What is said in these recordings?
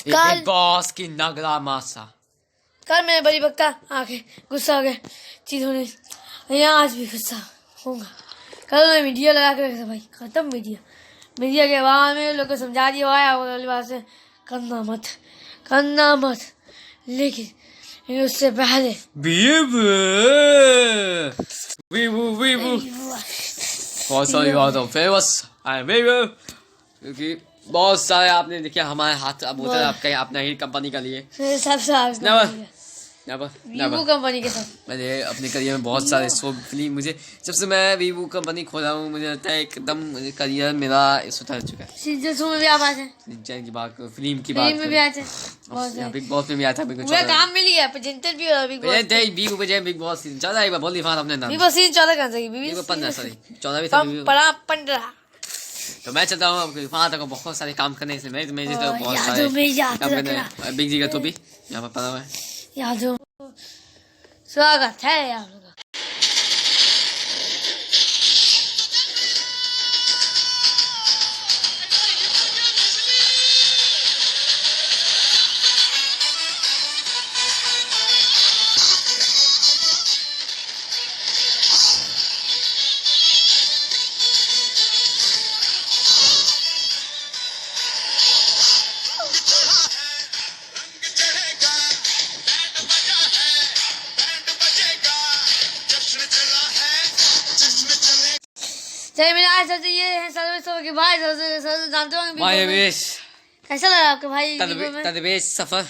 Big boss की नगला मासा। कल मैंने बड़ी बक्का आके गुस्सा हो गया चीज होने, यहाँ आज भी गुस्सा होगा। कल मैं मीडिया लगा के रखा भाई, खत्म मीडिया के बाद में लोग को समझा दिया आया वाली बात से करना मत, लेकिन उससे पहले बहुत सारी बातों फेमस क्योंकि बहुत सारे आपने देखिया हमारे हाथ अब होता है आपका अपना ही कंपनी का लिए वीवो कंपनी के साथ मैंने अपने करियर में बहुत सारे शो फिल्म, मुझे जब से मैं वीवो कंपनी खोला हूँ मुझे लगता है एकदम मुझे करियर मेरा सुधर चुका है। सीजन में भी आवाज है, की बात फिल्म की बात में भी आते हैं, बिग बॉस में भी आया था। मुझे काम मिली है प्रेजेंटर भी और बिग बॉस सीजन 14 एक बार बोल दिया अपने नाम, बिग बॉस सीजन 14 कहां से, 15 सॉरी 14 भी था 15। तो मैं चाहता हूँ वहाँ तक बहुत सारे काम करने से मैं तो बहुत सारे काम करने बिग जी का तो भी यहाँ पर पड़ा हुआ है। यादों स्वागत है आप लोगों का। चलिए मेरे आज सबसे ये है सर्वे के भाई सबसे जानते होंगे भाई वेश कैसा लगा आपके भाई तदवेश सफर।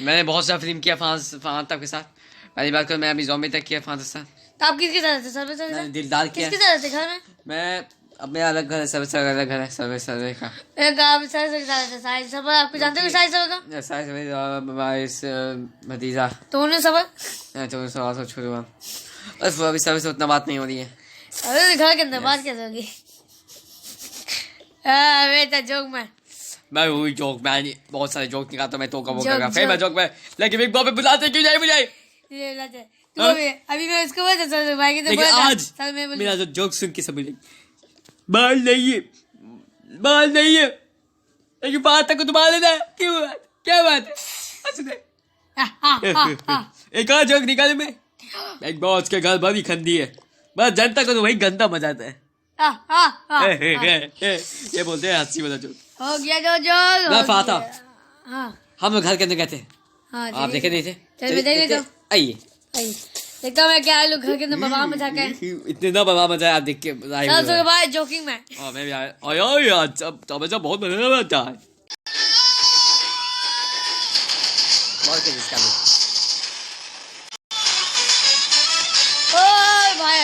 मैंने बहुत सारा फिल्म किया फांस तक के साथ, पहली बात कर मैं अभी ज़ॉम्बी तक किया फांस के साथ। तो आप किसके साथ थे सर्वे के साथ? दिलदार किया। किसके साथ थे घर में? मैं अब मेरा अलग घर है, सर्वे अलग घर है, सर्वे का एक आप सर्वे के साथ थे साहिल सबर, आपको जानते हो साहिल सबर का? साहिल भतीजा तो उन्हें सबर तो सब छोड़ बस अभी सर्वे से उतना बात नहीं हो रही है। अरे घर के अंदर बात कैसे होगी? बेटा जोक में मैं वही जोक मैं बहुत सारे जोक निकालता मैं तो का वो करूंगा फिर मैं जोक में, लेकिन बिग बॉस पे बुलाते क्यों नहीं मुझे? ये बुलाते तो अभी मैं उसको बोलता सर भाई के तो लेकिन आज मेरा जो जोक सुन के सब बोले बाल नहीं है लेकिन बात तक तुम्हारा लेना क्यों क्या बात है? एक और जोक निकाले मैं, बिग बॉस के घर बड़ी खंडी है, बस जनता को तो वही गंदा मजा आता है। ये बोलते हैं हंसी वाला जोक हो गया जो मैं फाता। हाँ हम लोग घर के अंदर गए थे, हाँ आप देखे नहीं थे? चल देख ले आइए देखता मैं क्या लोग घर के अंदर बवाल मचा के इतने ना बवाल मचाया आप देख के चल भाई जोकिंग में मैं भी आया यार तब बहुत मजा आता है। और क्या इसका ओ भाई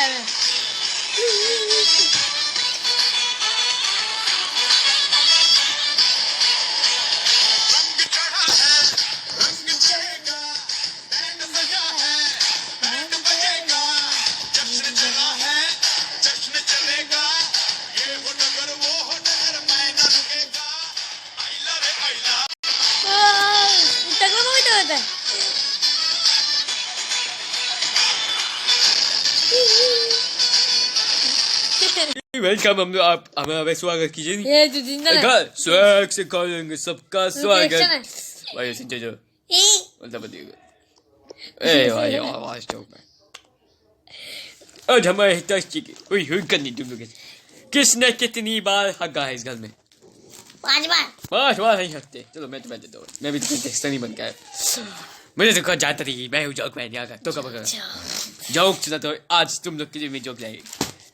वेलकम हम आप हमें स्वागत कीजिए। ये जो जिंदा है स्वागत से करेंगे सबका स्वागत भाई सुन जो बोलता बताइएगा ए भाई आवाज तो आज हमारे हितैषी की हुई करनी तुम लोग किसने कितनी बार हगा है इस घर में? 5 बार नहीं हकते। चलो मैं तुम्हें देता हूँ, मैं भी तुम्हें टेक्स्ट नहीं बन गया, मुझे तो जानता थी मैं हूँ जोक मैन यहाँ तो कब जोक चला तो आज तुम लोग के लिए मैं जोक लाएगी।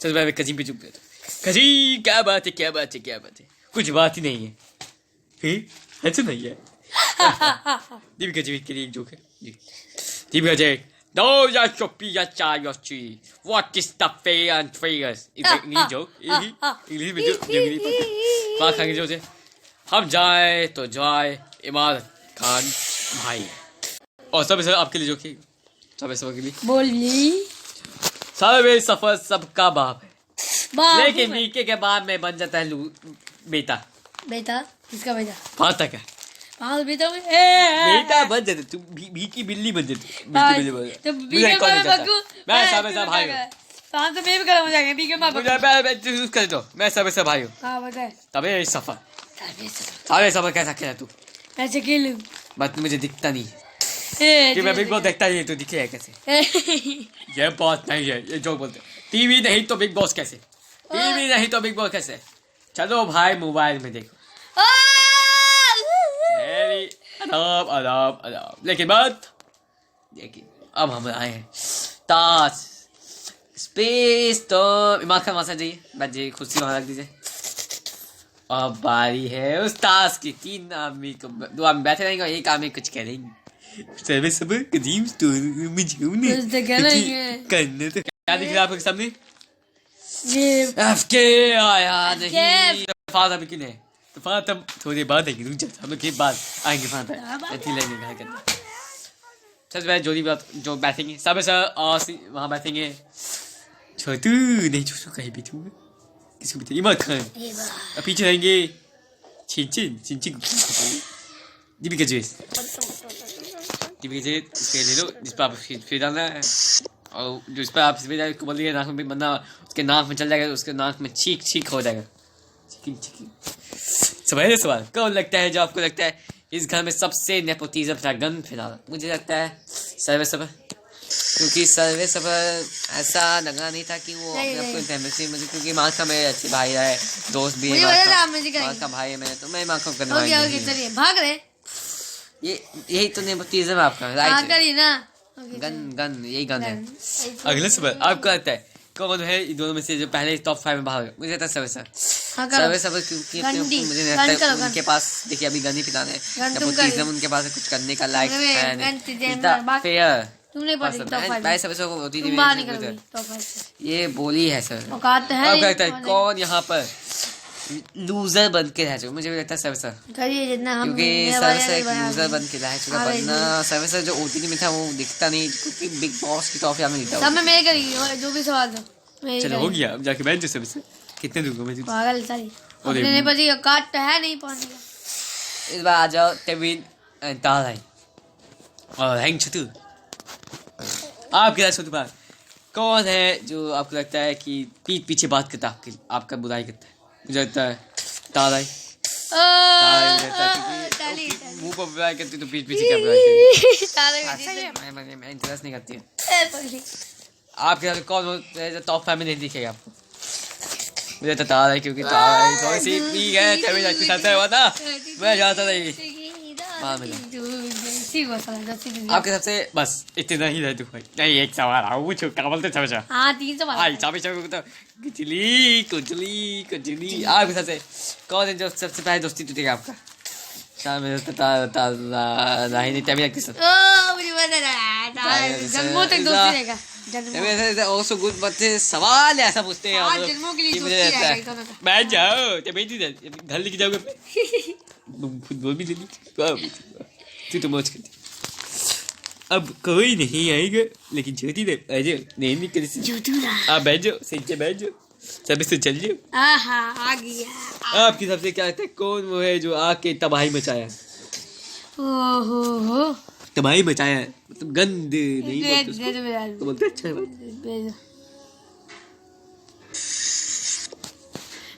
चलो मैं कजीम पे चुप गया कजी क्या बात है कुछ बात ही नहीं है ऐसा नहीं है। दीपिका जी के लिए एक जोक है। दीपिका जी दो या चुप्पी या चाय या ची what is the fair and fairs English joke English में जो बात खाएंगे जो से हम जाए तो जाए इमारत खान भाई और सब आपके लिए जोक है सब के लिए बोली सारे सफर सबका बाप है लेकिन बीके के बाद में बन जाता है बेटा किसका बेटा? फाता का बेटा बन जाते तुम बीकी बिल्ली बन जाती तो बीके मैं सब भाई हूँ तो मैं भी कर जाएंगे बीके मैं सब भाई हूँ तबे सफर सारे सबर कैसा खेला तू? ऐसे खेलूं बट मुझे दिखता नहीं कि मैं बिग बॉस देखता नहीं तो दिखे है कैसे? ये बात नहीं है, ये जो बोलते टीवी नहीं तो बिग बॉस कैसे? टीवी नहीं तो बिग बॉस कैसे? चलो भाई मोबाइल में देखो। अदाब अदाब अदाब। लेकिन अब हम आए हैं ताश स्पेस। तो इमाम खान वहां जाइए, बैठ जाइए, कुर्सी वहां रख दीजिए। अब बारी है उस ताश की। 3 आदमी को 2 आदमी बैठे रहेंगे और 1 आदमी कुछ करेंगे। सब कदीम स्टोरी में करना तो क्या दिख रहा है आपके सामने? FK आया नहीं। फादर भी किन है तो फादर थोड़ी बाद आएंगे, रुक जा, हम लोग के बाद आएंगे फादर। ऐसी लेंगे घर के अंदर। सबसे पहले जो बैठेंगे सब वहाँ बैठेंगे। छोटू नहीं, छोटू कहीं बैठूंगा, किसको बैठे? इमाम खान। पीछे रहेंगे चिंचिन दीपिका जेस। इसके ले लो जिस पर आप फिर डालना है, और जो इस पर आप को बोल दिए नाक में बनना, उसके नाक में चल जाएगा, उसके नाक में छींक हो जाएगा। सवाल कौन लगता है जो आपको लगता है इस घर में सबसे नेपोटिज्म का गन फैला? मुझे लगता है सर्वे सबर, क्योंकि सर्वे सबर ऐसा लगा नहीं था कि वो अपने फैमिली मुझे, क्योंकि माँ का मेरे अच्छे भाई है, दोस्त भी है, माँ का भाई है, तो मैं माँ को करने भाग रहे। यही तो नेपोटिज्म आपका, राइट? गन यही गन है। अगले सवाल आपको लगता है कौन है इन दोनों में से जो पहले टॉप 5 में बाहर? मुझे लगता है सर्वे सबर क्योंकि मुझे लगता है उनके पास देखिए अभी गन ही पिलाने नेपोटिज्म, उनके पास कुछ करने का लायक है नहीं। फेयर भाई सबसे को होती थी, ये बोली है सर। आपको लगता है कौन यहाँ पर लूजर बन के रह चुका? मुझे भी लगता है सर्वे सर, क्योंकि सर्वे सर एक लूजर बन के रह चुका। वरना सर्वे सर जो ओटीटी में था वो दिखता नहीं, क्योंकि बिग बॉस की ट्रॉफी हमें दिखता है। जो भी सवाल दो चलो हो गया, अब जाके बैठ जाओ। सर्वे सर कितने दूंगा मैं? पागल सारी अपने पति का काट है नहीं पाने का। इस बार आ जाओ केविन एंड तालाई और हैंग छतु। आपके साथ छोटू बात कौन है जो आपको लगता है कि पीठ पीछे बात करता है, आपका बुराई करता है? मुझे लगता है तालाई। मुंह पर बुराई करती तो पीठ पीछे क्या बुराई करती? मैं इंटरेस्ट नहीं करती। आपके साथ कौन जो टॉप 5 में नहीं दिखेगा आपको? मुझे तो तालाई, क्योंकि तालाई थोड़ी सी पी गए कभी जाके साथ है वादा मैं जाता नहीं। आपके सबसे बस इतना ही रह भाई। नहीं एक सवाल आओ पूछो, क्या बोलते समझा? हाँ 3 सवाल। हाँ चाबी तो कुचली। आपके सबसे कौन है जो सबसे पहले दोस्ती टूटेगा आपका? मुझे नहीं तभी किस जन्मों तक दोस्ती रहेगा। also good, but सवाल ऐसा पूछते हैं आप लोग, मुझे लगता है बैठ जाओ तो बैठ ही घर लेके जाओगे। फुटबॉल भी ले ली तू तो मौज करती। अब कोई नहीं आएगा, लेकिन छोटी नहीं कर आप बैठ जाओ, सही से बैठ जाओ, सब से चल जाओ। आ गया। आपके हिसाब से क्या लगता है कौन वो है जो आके तबाही मचाया? ओहो तबाही मचाया है, मतलब गंद नहीं बोलते तो बोलते अच्छा है।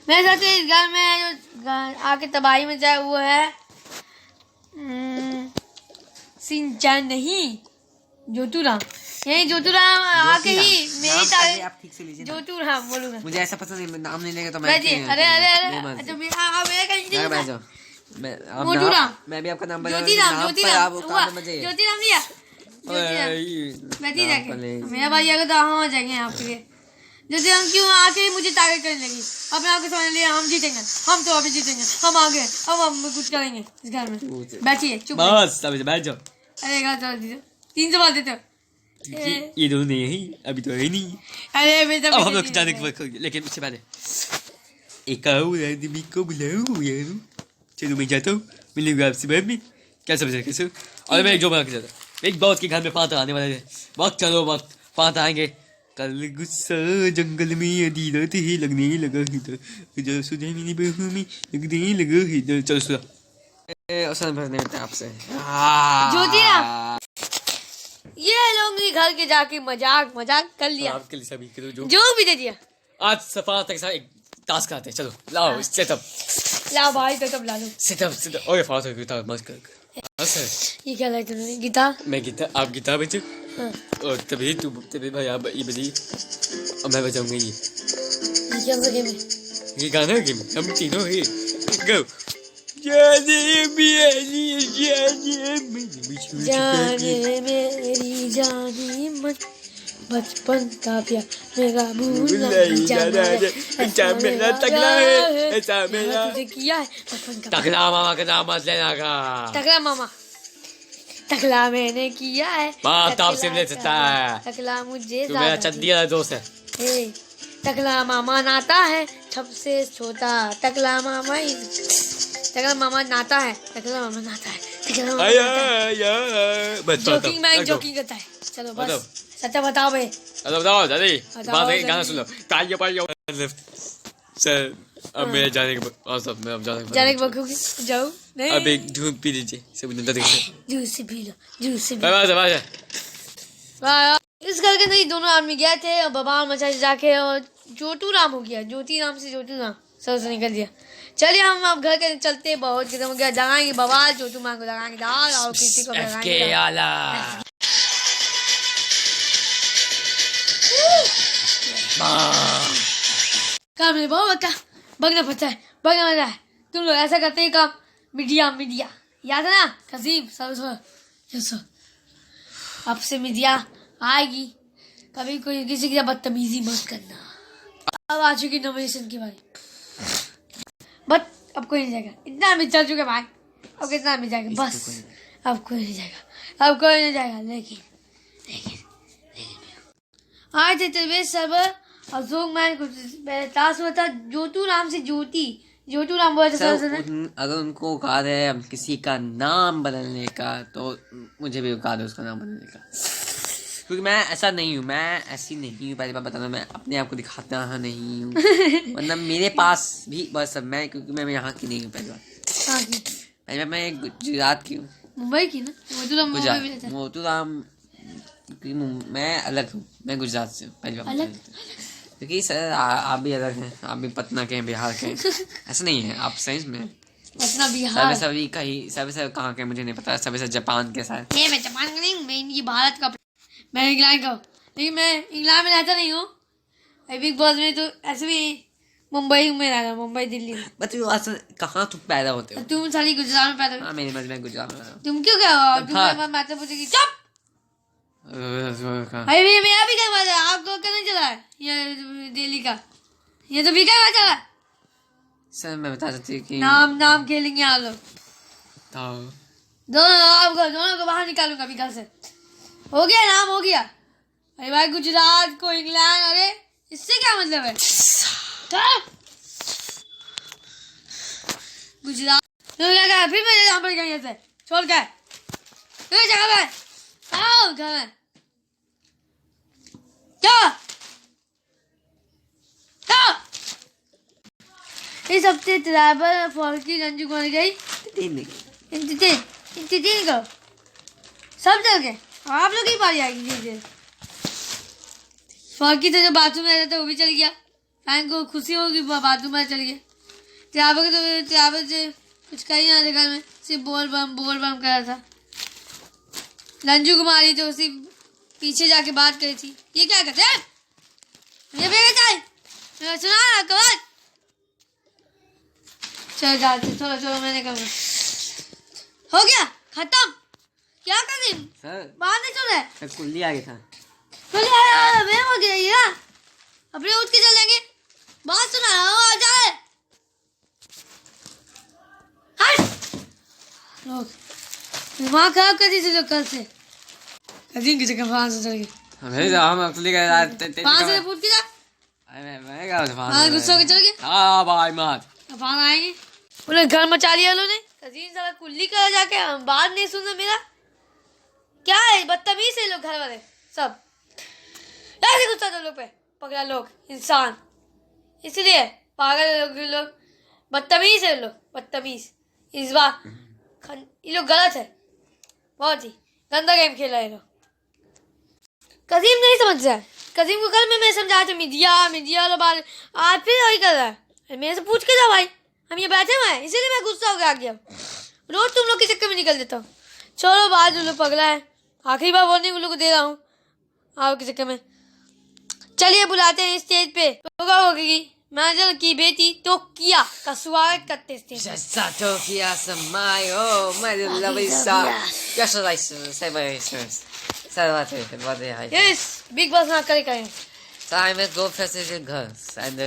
मेरे साथ इस घर में जो आके तबाही मचाया वो है सिंचान नहीं जोतूराम। यही जोतूराम आके ही मेरी तारीफ आप ठीक से लीजिए। जोतूराम बोलूंगा। मुझे ऐसा पसंद नहीं, नाम नहीं लेगा तो मैं अरे तो मेरा जाओ। मैं भी आपका नाम ज्योतिराम लिया मेरा भाई अगर तो हम हो जाएंगे आपके लिए। ज्योतिराम क्यों आके मुझे टारगेट करने लगी? अपने आप को समझ लिया हम जीतेंगे, हम तो अभी जीतेंगे, हम आगे अब हम कुछ करेंगे इस घर में। बैठिए चुप बस अभी बैठ जाओ। अरे 3 सवाल देते हो ये दोनों नहीं है अभी तो है नहीं। अरे अब हम लोग जाने के बाद, लेकिन उससे पहले एक आदमी को बुलाओ यार। चलो मैं जाता हूँ, मिलेंगे आपसे बाद में। क्या समझ कैसे? और मैं जो बना के जाता एक बहुत के घर में फाता आने वाले थे। वक्त चलो वक्त फाता आएंगे। कल गुस्सा जंगल में आधी रात ही लगने लगा है, सुधे मेरी बहू में लगने लगा है। चलो सुधा भरने में आपसे ज्योतिराम ये लोग घर के जाके मजाक कर लिया। आपके लिए सभी जो भी दे दिया। आज सफा तक एक टास्क आते। चलो लाओ इससे तब लाओ भाई तो तब ला लो। Sit up. ओए फास्ट हो गिटार मत कर। सर ये क्या लाया तुमने गिटार? मैं गिटार आप गिटार बजाओ हाँ, और तभी भाई आप ये बजाइए और मैं बजाऊंगा ये ये क्या सा गेम है? ये गाना गेम हम तीनों ही गो जाने मेरी जाने मेरी जानी मन बचपन का प्यार मेरा भूल नहीं जाना रे। ऐसा मेरा तगड़ा है ऐसा मेरा तुझे किया है बचपन का प्यार। तगड़ा मामा का नाम मत लेना का टकला मामा टकला मैंने किया है। बाप ताप से ले सकता है टकला मुझे तू मेरा चंदिया दोस्त है ए, टकला मामा नाता है सबसे छोटा टकला मामा टकला मामा नाता है टकला मामा नाता है टकला मामा आया नाता है। बस जोकिंग मैं जोकिंग करता है। चलो बस सच्चा बताओ भाई। बताओ दादी बताओ बात है गाना दादी। सुन लो तालियां पालियां सर अब मैं जाने के और सब मैं अब जाने के बाद जाओ नहीं अब एक धूप पी लीजिए सब नंदा देखते juice P low juice P bye लो। बाय बाय इस घर के नहीं दोनों आदमी गए थे और बबाल मचा जाके और जोटू राम हो गया ज्योति राम से जोटू राम सब से निकल दिया। चलिए हम अब घर के चलते बहुत खत्म हो गया जगाएंगे बवाल जोटू मां को लगाएंगे दाल और किसी को लगाएंगे के दाल। आला काम नहीं बहुत बक्का बगना पड़ता है बगना पड़ता है। तुम लोग ऐसा करते ही काम मीडिया मीडिया याद है ना कसीम सब अब से मीडिया आएगी कभी कोई किसी की बदतमीजी मत करना। अब आ चुकी नॉमिनेशन की बारी बट अब कोई नहीं जाएगा इतना भी चल चुके भाई अब कितना भी जाएगा बस अब कोई नहीं जाएगा लेकिन आए थे तलवेज सर्वर अशोक मैन कुछ टास्क हुआ था जोटू राम से जोटू राम बोला था अगर उनको औकात है अब किसी का नाम बदलने का तो मुझे भी औकात है उसका नाम बदलने का क्योंकि मैं ऐसा नहीं हूँ मैं ऐसी नहीं हूँ पहली बार बताना मैं अपने आप को दिखाता नहीं हूँ वरना मेरे पास भी बस अब मैं क्योंकि मैं यहाँ की नहीं हूँ पहली बार मैं गुजरात की हूँ मुंबई की ना गुजरात मोतूराम क्योंकि मैं अलग हूँ मैं गुजरात से हूँ पहली बार अलग क्योंकि सर आप भी अलग हैं आप भी पटना के हैं बिहार के ऐसा नहीं है आप सही में पटना बिहार सभी कहाँ के मुझे नहीं पता सभी जापान के साथ ये मैं जापान का नहीं मैं ये भारत का मैं इंग्लैंड का लेकिन मैं इंग्लैंड में रहता नहीं हूँ बिग बॉस में तो ऐसे भी मुंबई में रहता मुंबई दिल्ली में बच्चे कहाँ तुम पैदा होते हो तुम सारी गुजरात में पैदा हाँ मेरी मर्जी में गुजरात में तुम क्यों क्या हो हाँ। मैं तो पूछेगी चुप अरे भैया मेरा भी क्या बात है आपको करने चला है ये दिल्ली का ये तो बिका हुआ चला सर मैं बता सकती हूँ कि नाम खेलेंगे आप लोग दोनों को बाहर निकालूंगा अभी घर से हो गया नाम हो गया। अरे भाई गुजरात को इंग्लैंड अरे इससे क्या मतलब है गुजरात फिर मैं यहाँ पर गई ऐसे छोड़ के जगह पे आओ घर में क्या इस हफ्ते ड्राइवर फॉल्की रंजू बन गई इंतजार करो सब चल गए आप लोग ही पारी आएगी धीरे फॉल्की तो जो बाथरूम में रहता था वो भी चल गया फैन को खुशी होगी बाथरूम में चल गया ड्राइवर से कुछ कही ना घर में सिर्फ बोल बम कर रहा था रंजू कुमारी तो उसी पीछे जाके बात करी थी ये क्या करते हैं ये बेटा सुना ना कबार चलो जाते चलो मैंने कहा हो गया खत्म क्या कर दी सर बाहर नहीं चल रहा सर कुल्ली आ गया था मैं हो गया अपने उठ के चलेंगे बात सुना आ जाए लोग दिमाग खराब कर दी थी कल से कजीन की जगह वहां से चल गए मेरे हम कुल्ली का वहां से पूछ के जा मैं क्या वहां गुस्सा के चल गए हाँ भाई मत वहां आएंगे उन्हें घर मचा लिया उन्होंने कजीन साला कुल्ली कर जाके हम बात नहीं सुन मेरा क्या है बदतमीज है लोग घर वाले सब ऐसे गुस्सा तो लोग पे पगला लोग इंसान इसलिए पागल लोग बदतमीज है लोग बदतमीज इस बार ये लोग गलत है बहुत ही गंदा गेम खेला है लोग कजीम नहीं समझ रहा है कजीम को कल मैं समझाया था मीडिया वाला बात आज फिर वही कर रहा है मेरे से पूछ के जाओ भाई हम ये बैठे हुए हैं, इसीलिए मैं गुस्सा हो गया गया। रोज तुम लोग के चक्कर में निकल देता हूँ। चलो बाहर, तुम लोग पगला है। आखिरी बार वार्निंग उन लोग को दे रहा हूँ आपके चक्कर में। चलिए बुलाते हैं स्टेज पे टोका की मैनेजर की बेटी टोकिया का स्वागत करते हैं स्टेज पे। Just Tokyo Samai, oh my lovely son. Yes, I say my sisters. So what they hide. Yes, big boss में करें। So I must go first to the girls and the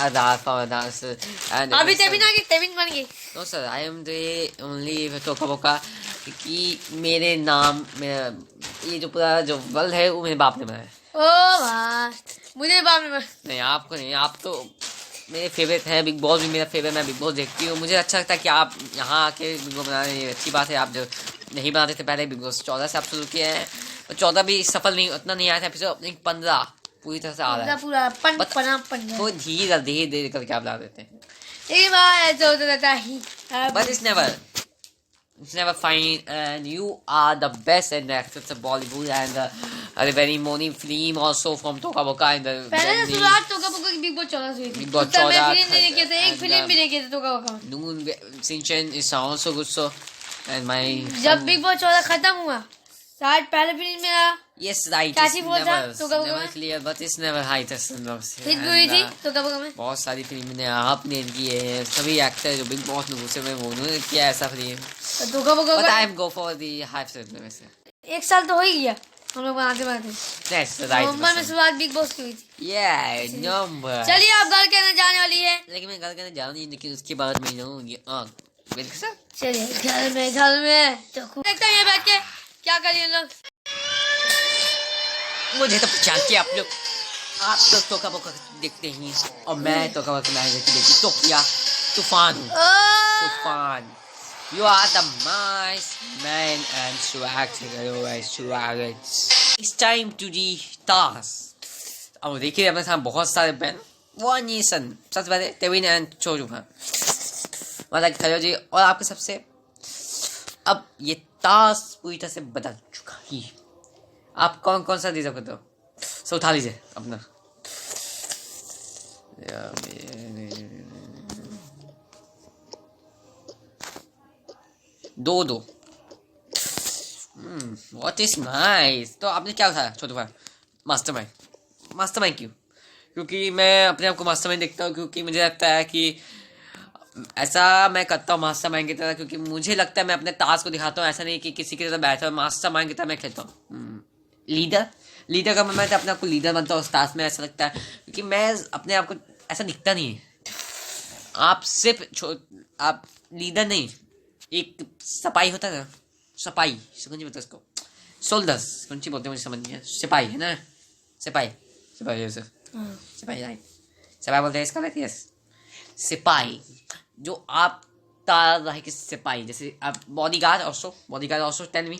other for dance and. अभी तेविन आ गई, तेविन बन गई। No sir, I am the only Toka Boka कि मेरे नाम मेरा ये जो पूरा जो वर्ल्ड है वो मेरे बाप ने बनाया। ओ वाह, मुझे बाप ने नहीं आपको नहीं, आप तो मेरे फेवरेट हैं। बिग बॉस भी मेरा फेवरेट, मैं बिग बॉस देखती हूँ। मुझे अच्छा लगता है कि आप यहाँ आके बिग बॉस बना रहे हैं, ये अच्छी बात है। आप जो नहीं बनाते थे पहले, बिग बॉस 14 से आप शुरू किए हैं, और 14 भी सफल नहीं, उतना नहीं आया था एपिसोड। 15 पूरी तरह से आ रहा है, पूरा तो धीरे धीरे करके आप ला देते हैं। एक बार ऐसा होता रहता ही। But it's never fine, and you are the best in the actors of Bollywood and the very morning film also from Toka Boka and the पहले शुरुआत टोका बोका की बिग बॉस 14 से हुई थी। Big Boss उस समय 14 फिल्म नहीं देखे थे, एक फिल्म भी देखे थे टोका बोका। Noon Shinchan is also good so, and my जब बिग बॉस 14 खत्म हुआ, शायद पहले फिल्म मेरा yes right, कैसी it's बोल था never टोका बोका never में? clear, but it's never high test and hit भी हुई थी टोका बोका में। बहुत सारी फिल्म ने आपने किए हैं, सभी एक्टर जो बिग बॉस में घुसे हुए वो उन्होंने किया ऐसा फिल्म। तो टोका बोका But का I am go for the high test में से। एक साल तो हो ही गया हम लोग बनाते बनाते। That's the right नवंबर में person. शुरुआत बिग बॉस की हुई थी। Yeah, number. चलिए आप घर कहने जाने वाली है। लेकिन मैं घर करने जा रही हूँ, लेकिन उसके बाद मैं जाऊँगी बिल्कुल सर। चलिए घर में तो देखते हैं ये बैठ के क्या करिए लोग। मुझे तो पहचानते आप लोग टोका बोका देखते ही हैं, और मैं टोका बोका मैनेजर की देखती टोकिया तूफान हूँ। तूफान, you are the nice man and swag. It's time to the task. अब देखिए अपने साथ बहुत सारे पेन वन सन सबसे पहले तेविन एंड चोजू खान मतलब खड़े जी, और आपके सबसे अब ये टास्क पूरी तरह से बदल चुका ही। आप कौन कौन सा डिजर्व करते हो, सो उठा लीजिए अपना। दो व्हाट इज नाइस। तो आपने क्या उठाया छोटू भाई? मास्टरमाइंड क्यों? क्योंकि मैं अपने आप को मास्टरमाइंड देखता हूँ, क्योंकि मुझे लगता है कि ऐसा मैं करता हूँ मास्टरमाइंड की तरह, क्योंकि मुझे लगता है मैं अपने टास्क को दिखाता हूँ, ऐसा नहीं कि किसी की तरह बैठा हूँ। मास्टरमाइंड की तरह मैं खेलता हूँ। लीडर का मैं अपने आप को लीडर बनता हूँ उस टास्क में, ऐसा लगता है, क्योंकि मैं अपने आप को ऐसा दिखता नहीं है। आप सिर्फ आप लीडर नहीं, एक सपाई होता है ना, सपाई कौन सी बोलते हैं उसको, सोल्डर्स कौन सी बोलते हैं मुझे समझ नहीं है। सिपाही है ना, सिपाही राइट, सिपाही बोलते हैं इसका लाइक यस सिपाही, जो आप तारा के सिपाही, जैसे आप बॉडीगार्ड ऑल्सो टेल मी।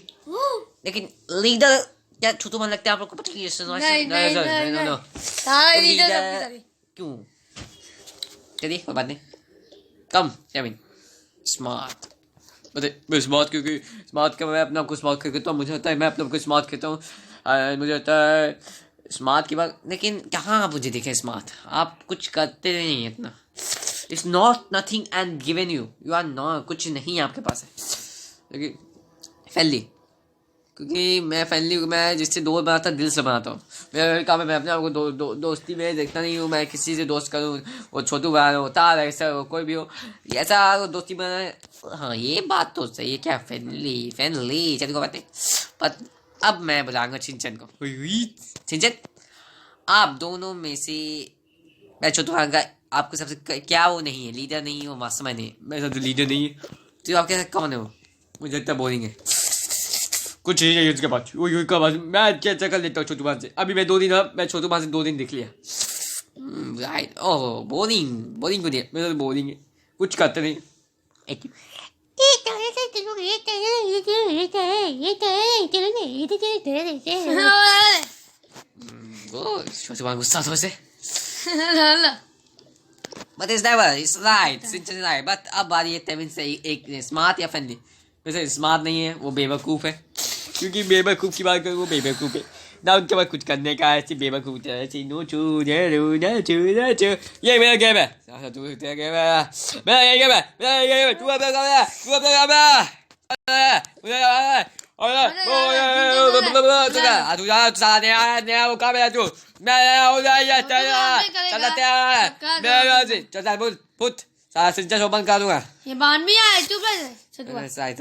लेकिन लीडर क्या छोटू मन लगता है आप लोग को? पता नहीं क्यों? चलिए कोई बात नहीं, कम केविन स्मार्ट। मैं स्मार्ट क्योंकि स्मार्ट का मैं अपने आप को स्मार्ट कहता हूँ, मुझे होता है मैं अपने आप को स्मार्ट कहता हूँ, मुझे होता है स्मार्ट की बात। लेकिन कहाँ आप मुझे देखें स्मार्ट, आप कुछ करते नहीं है इतना। It's not nothing and given you are not, कुछ नहीं आपके पास है। लेकिन फैमिली, क्योंकि मैं फैमिली मैं जिससे दोस्त बनाता दिल से बनाता हूँ। मेरा काम है मैं अपने आप को दोस्ती में देखता नहीं हूँ, मैं किसी से दोस्त करूँ, वो छोटू भाई हो तार ऐसा हो कोई भी हो, ऐसा दोस्ती बना। हाँ ये बात तो सही है, क्या फैमिली चल को बात नहीं। पर अब मैं बुलाऊंगा चिंचन को। चिंचन आप दोनों में से मैं छोटू भाई का आपको सबसे क्या वो नहीं है, लीडर नहीं है, वो मास्टरमाइंड नहीं है। मैं सब लीडर नहीं है तो आपके साथ कौन है वो? मुझे इतना बोरिंग है, कुछ नहीं है उसके पास। वही का बात मैं कैसे कर लेता हूँ छोटू भाई से। अभी मैं मैं छोटू भाई से 2 दिन देख लिया। राइट, ओह बोरिंग को दिया, मेरा तो बोरिंग है, कुछ करते नहीं। छोटू भाई गुस्सा था वैसे। But it's never, it's right, it's right. But अब बात ये तेविन से एक स्मार्ट या फैनली। वैसे स्मार्ट नहीं है, वो बेवकूफ़ है, क्योंकि बेवकूफ़ की बात करूँ वो बेवकूफ़ है। ना उनके पास कुछ करने का, ऐसी बेवकूफ ऐसी नोचू ये मेरा गेम है, तू तेरा गेम है, मेरा ये गेम है, मेरा ये गेम है, तू अपना काम है, तू अपना काम है, तू साला नया वो काम है तू, मैं हो जाए चल पुट साला सिंचा शो बंद कर दूंगा। ये बान भी आया, चुप रह सतुआ। सही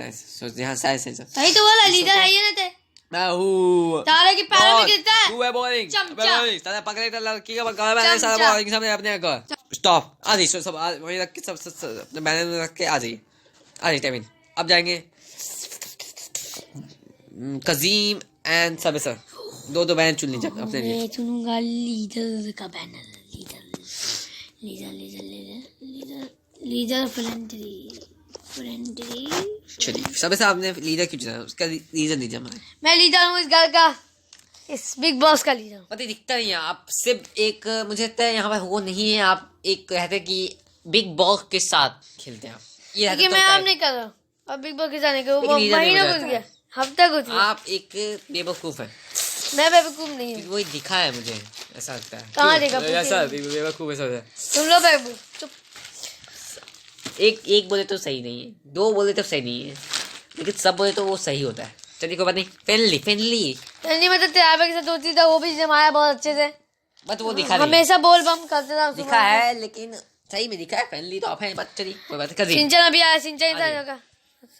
तो बोला, लीडर है ये ना ते। मैं हूँ तारे के पैरों में गिरता है। तू है बॉलिंग, चमचा। साला पकड़े तो लड़की का काम है, साला बॉलिंग सामने अपने को स्टॉप आ जाइए, सब वहीं रख के सब अपने बैनर में रख के आ जाइए टेमिन। अब जाएंगे कजीम एंड सबे सर, दो बैनर चुन लीजिए अपने लिए। मैं चुनूंगा लीडर का banner, leader leader leader leader leader friendly. चलिए सबे सर आपने लीडर क्यों चुना, उसका रीजन दीजिए हमें। मैं लीडर हूँ इस घर का, इस बिग बॉस का लीडर हूँ। पता दिखता नहीं है, आप सिर्फ एक, मुझे लगता है यहाँ पर वो नहीं है, आप एक कहते हैं कि बिग बॉस के साथ खेलते हैं आप, ये लेकिन मैं अब नहीं कर रहा हूँ, अब बिग बॉस के साथ नहीं करूँ, लेकिन leader नहीं महीनों हो घुस जाता गया, हफ्ता घुस गया। आप एक बेवकूफ है, मैं बेवकूफ नहीं हूँ। वही दिखा है मुझे, ऐसा लगता है। कहाँ देखा ऐसा बेवकूफ ऐसा है। तुम लोग बेवकूफ। चुप। एक बोले तो सही नहीं है, दो बोले तो सही नहीं है, लेकिन सब बोले तो वो सही होता है। चलिए कोई बात नहीं, फ्रेंडली नहीं मतलब तेरा के साथ होती था, वो भी जमाया बहुत अच्छे से, बट वो दिखा नहीं, हमेशा बोल बम करते था। दिखा है लेकिन सही में दिखा है, फ्रेंडली तो आप हैं, बट चलिए कोई बात नहीं। सिंचन अभी आया, सिंचन इधर होगा।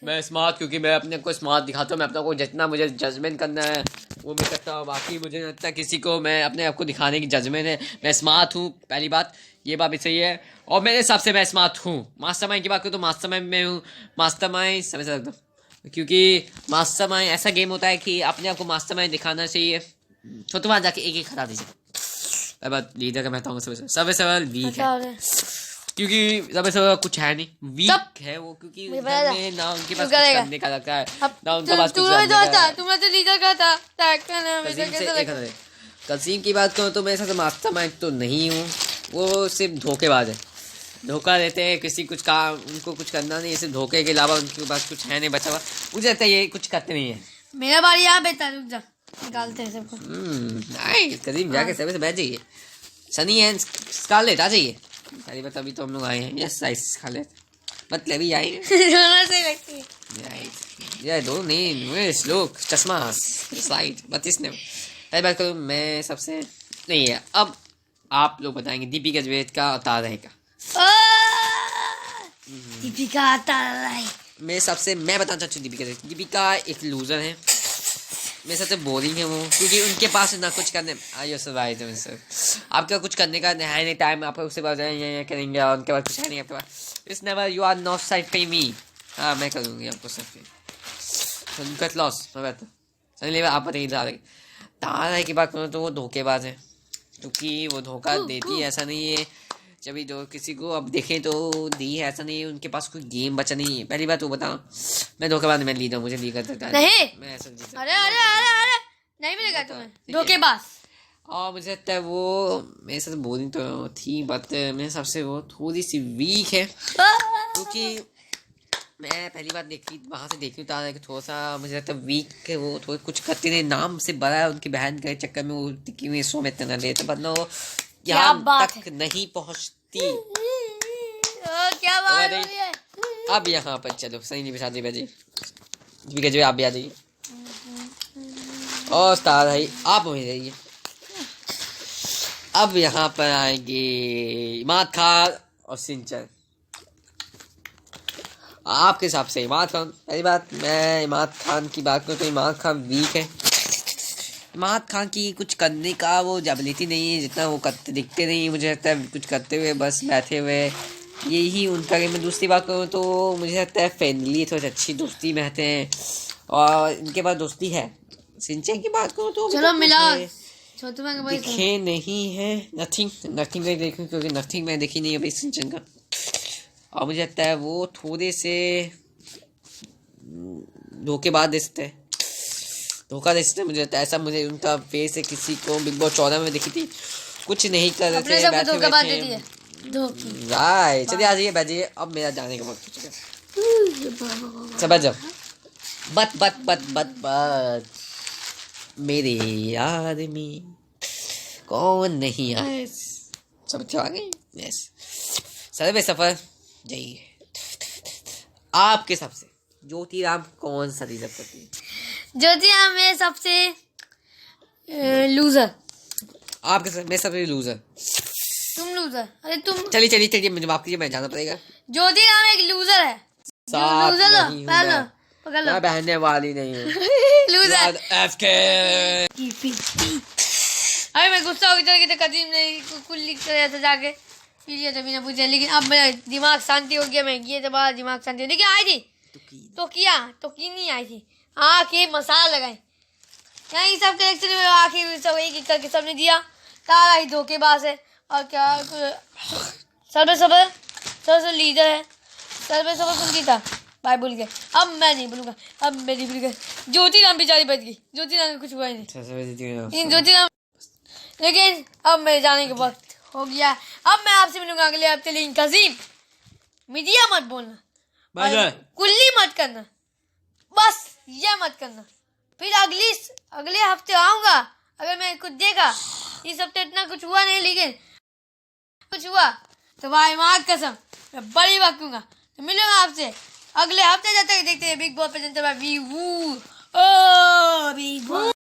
मैं स्मार्ट, क्योंकि मैं अपने को स्मार्ट दिखाता हूँ, मैं अपने को जितना मुझे जजमेंट करना है वो मैं करता हूँ, बाकी मुझे नहीं लगता किसी को मैं अपने आप को दिखाने की जजमेंट है। मैं स्मार्ट हूँ, पहली बात ये बात भी सही है, और मेरे हिसाब से मैं स्मार्ट हूँ। मास्टरमाइंड की बात करूँ तो मास्टरमाइंड में हूँ, मास्टरमाइंड समझ सकता हूँ, क्योंकि मास्टरमाइंड ऐसा गेम होता है कि अपने आप को मास्टरमाइंड दिखाना चाहिए। छोटे बात जाके एक हटा दीजिए। अब लीडर का मैं बताऊँगा सबसे सवाल वीक है, क्योंकि सबसे सवाल कुछ है नहीं, वीक है वो, क्योंकि ना उनके पास कुछ करने का लगता है, ना उनके पास कुछ करने का। तुम्हें तो लीडर का था, कसीम की बात करूँ तो मैं ऐसा मास्टरमाइंड तो नहीं हूँ, वो सिर्फ धोखेबाज है, धोखा देते हैं किसी कुछ काम, उनको कुछ करना नहीं है, सिर्फ धोखे के अलावा उनके पास कुछ है नहीं बचा हुआ। मुझे लगता है ये कुछ करते नहीं है। मेरा बारी यहाँ बेटा, रुक जा, निकालते हैं सबको। कसीम जाके सबसे बैठ जाइए, सनी एंड स्कारलेट आ जाइए। अरे बता, अभी तो हम लोग आए हैं, यस साइज खा लेते, मतलब ही आए दोनों से लगती है यार, दो नहीं लोग चश्मा साइड, बट इसने पहली बात करूँ मैं सबसे नहीं है। अब आप लोग बताएंगे दीपिका जवेद का और तारा का। दीपिका तारा मैं बताना चाहता हूँ दीपिका एक लूजर है, मेरे सबसे बोरिंग है वो, क्योंकि उनके पास ना कुछ करने आइए सर भाई, तो सर आपका कुछ करने का है नहीं, टाइम आपका उससे बाद ये करेंगे और उनके बाद कुछ है नहीं आपके पास। इस never you are not side पे मी, हाँ मैं करूँगी आपको सब पे कट लॉस। मैं बता सनी लेवर आप बताइए तारा की बात करूँ तो वो धोखेबाज है, क्योंकि वो धोखा देती है, ऐसा नहीं है जब भी जो किसी को अब देखें तो दी है, ऐसा नहीं है उनके पास कोई गेम बचा नहीं है। पहली बात वो बताओ, मैं धोखेबाज मैं लीडर, मुझे लीड करता नहीं, मैं ऐसा जीत अरे अरे अरे अरे नहीं मिलेगा तुम्हें धोखेबाज। और मुझे लगता है वो मेरे साथ बोरिंग तो थी, बट मेरे हिसाब से वो थोड़ी सी वीक है, क्योंकि मैं पहली बार देखी वहाँ से देखी तारा कि थोड़ा सा मुझे लगता है वीक है वो, थोड़ा कुछ करते नहीं, नाम से बड़ा है, उनकी बहन के चक्कर में वो टिकी हुई शो में इतना लेते, वरना वो यहाँ तक नहीं पहुँचती। क्या बात हो रही है? अब यहाँ पर चलो सही नहीं बिछा दी बजी जी, आप भी आ जाइए और तारा भाई आप वहीं रहिए। अब यहाँ पर आएंगे इमाद खान और सिंचन। आपके हिसाब से इमाद खान, पहली बात मैं इमाद खान की बात करूँ तो इमाद खान वीक है, इमाद खान की कुछ करने का वो एबिलिटी नहीं है, जितना वो करते दिखते नहीं, मुझे लगता है कुछ करते हुए बस बैठे हुए यही उनका गेम। मैं दूसरी बात करूँ तो मुझे लगता है फ्रेंडली थोड़ी अच्छी दोस्ती में रहते हैं और इनके पास दोस्ती है। सिंचन की बात करूँ तो चलो मिला दिखे नहीं है, नथिंग में देखूँ क्योंकि नथिंग में देखी नहीं अभी सिंचन का, और मुझे लगता है वो थोड़े से धोखेबाज देते धोखा देते मुझे लगता है ऐसा, मुझे उनका फेस है किसी को बिग बॉस 14 में देखी थी, कुछ नहीं कर रहे थे, बैठे राइट। चलिए आ जाइए बैठिए, अब मेरा जाने का वक्त हो चुका है। सब जाओ बट मेरे आदमी कौन नहीं आए, सब अच्छा आ गए। यस, सर्वे सफर जाइए। आपके हिसाब से ज्योति राम कौन सा डिजर्व करती है? ज्योति राम में सबसे लूजर। आपके हिसाब में सबसे लूजर तुम लूजर। अरे तुम चलिए चलिए चलिए, मुझे माफ कीजिए, मैं जाना पड़ेगा। ज्योति राम एक लूजर है। साथ लूजर लो, नहीं हूँ पहन लो, मैं। पकड़ लो। मैं बहने वाली नहीं हूँ। लूजर। FK। अरे मैं गुस्सा हो गया कि कदीम ने कुल लिख कर था जाके पी लिया था बिना पूछे, लेकिन अब मेरा दिमाग शांति हो गया। मैं ये तो बात दिमाग शांति हो, लेकिन आई थी तो की नहीं आई थी। आखिर मसाला लगाई यही सब कलेक्शन में, आखिर सब एक एक करके सबने दिया। तारा ही धोखेबाज है और क्या सर्वे सबर सबसे लीडर है। सर्वे सबर कौन जीता भाई भूल गए। अब मैं नहीं भूलूंगा, अब मैं नहीं भूलूंगा। ज्योति राम बेचारी बच गई, ज्योति राम कुछ हुआ ही नहीं। लेकिन ज्योति राम, लेकिन अब मेरे जाने के वक्त हो गया। अब मैं आपसे मिलूंगा अगले हफ्ते। लेकिन कजीम मीडिया मत बोलना, कुल्ली मत करना, बस ये मत करना। फिर अगले हफ्ते आऊंगा। अगर मैं कुछ देखा, इस हफ्ते इतना कुछ हुआ नहीं, लेकिन कुछ हुआ तो भाई माँ कसम मैं बड़ी बकूंगा। तो मिलूंगा आपसे अगले हफ्ते। जब तक देखते हैं Bigg Boss presented by Vivo. Oh Bigg boss.